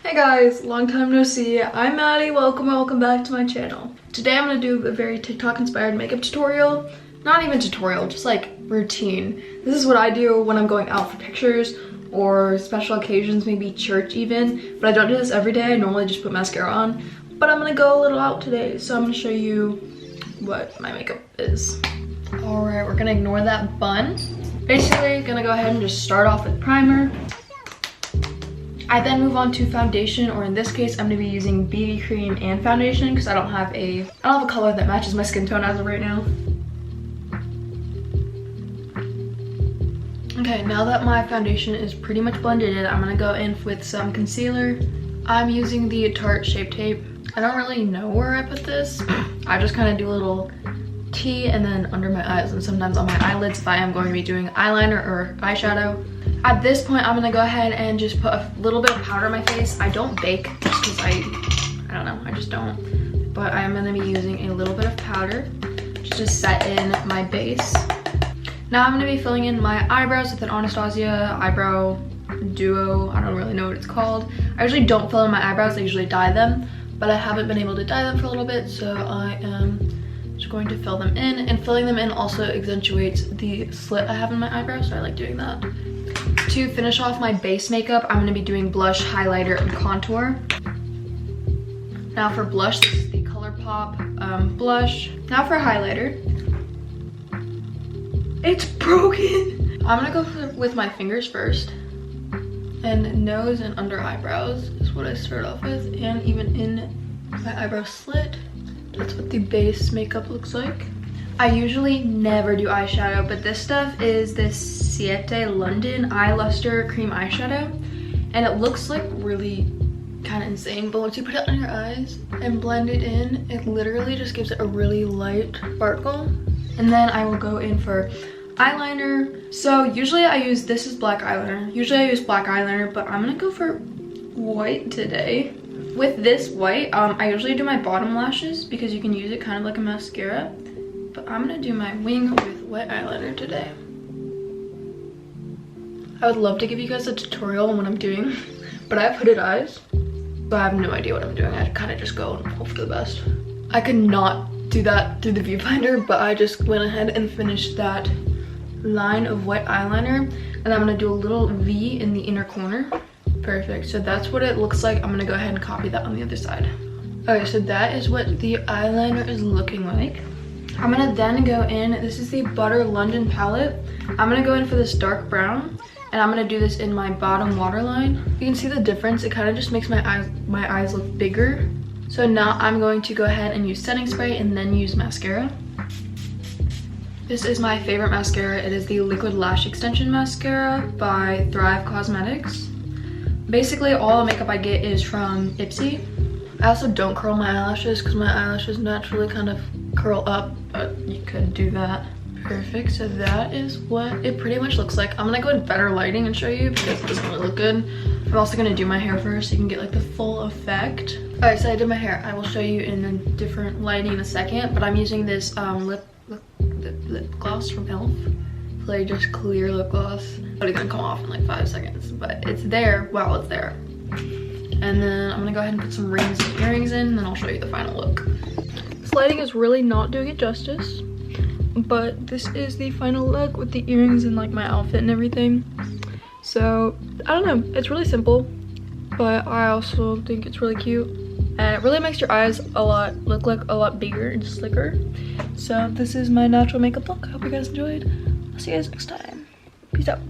Hey guys, long time no see. I'm Maddie. Welcome back to my channel. Today I'm gonna do a very TikTok inspired makeup tutorial. Not even tutorial, just like routine. This is what I do when I'm going out for pictures or special occasions, maybe church even. But I don't do this every day. I normally just put mascara on. But I'm gonna go a little out today, so I'm gonna show you what my makeup is. Alright, we're gonna ignore that bun. Basically, gonna go ahead and just start off with primer. I then move on to foundation, or in this case, I'm gonna be using BB cream and foundation because I don't have a color that matches my skin tone as of right now. Okay, now that my foundation is pretty much blended in, I'm gonna go in with some concealer. I'm using the Tarte Shape Tape. I don't really know where I put this. I just kind of do a little T and then under my eyes and sometimes on my eyelids if I am going to be doing eyeliner or eyeshadow. At this point, I'm gonna go ahead and just put a little bit of powder on my face. I don't bake just because I don't know, I just don't. But I'm gonna be using a little bit of powder just to set in my base. Now I'm gonna be filling in my eyebrows with an Anastasia eyebrow duo. I don't really know what it's called. I usually don't fill in my eyebrows, I usually dye them, but I haven't been able to dye them for a little bit, so I am just going to fill them in. And filling them in also accentuates the slit I have in my eyebrows, so I like doing that. To finish off my base makeup, I'm going to be doing blush, highlighter, and contour. Now for blush, this is the ColourPop blush. Now for highlighter. It's broken! I'm going to go with my fingers first. And nose and under eyebrows is what I start off with. And even in my eyebrow slit. That's what the base makeup looks like. I usually never do eyeshadow, but this stuff is this Siete London Eye Luster Cream Eyeshadow. And it looks like really kind of insane, but once you put it on your eyes and blend it in, it literally just gives it a really light sparkle. And then I will go in for eyeliner. So usually I use, this is black eyeliner. Usually I use black eyeliner, but I'm gonna go for white today. With this white, I usually do my bottom lashes because you can use it kind of like a mascara. But I'm gonna do my wing with wet eyeliner today. I would love to give you guys a tutorial on what I'm doing, but I have hooded eyes, so I have no idea what I'm doing. I kind of just go and hope for the best. I could not do that through the viewfinder, but I just went ahead and finished that line of wet eyeliner, and I'm gonna do a little V in the inner corner. Perfect, so that's what it looks like. I'm gonna go ahead and copy that on the other side. Okay, so that is what the eyeliner is looking like. I'm gonna then go in, this is the Butter London palette. I'm gonna go in for this dark brown, and I'm gonna do this in my bottom waterline. You can see the difference. It kind of just makes my eyes look bigger. So now I'm going to go ahead and use setting spray and then use mascara. This is my favorite mascara. It is the Liquid Lash Extension Mascara by Thrive Cosmetics. Basically, all the makeup I get is from Ipsy. I also don't curl my eyelashes because my eyelashes naturally kind of curl up, but you could do that. Perfect, so that is what it pretty much looks like. I'm gonna go in better lighting and show you because it doesn't really look good. I'm also gonna do my hair first so you can get like the full effect. Alright, so I did my hair. I will show you in a different lighting in a second, but I'm using this lip gloss from e.l.f. Like just clear lip gloss. It's gonna come off in like 5 seconds, but it's there while it's there. And then I'm gonna go ahead and put some rings and earrings in, and then I'll show you the final look. This lighting is really not doing it justice, but this is the final look with the earrings and like my outfit and everything. So I don't know, it's really simple, but I also think it's really cute, and it really makes your eyes look like a lot bigger and slicker. So this is my natural makeup look. I hope you guys enjoyed. I'll see you guys next time. Peace out.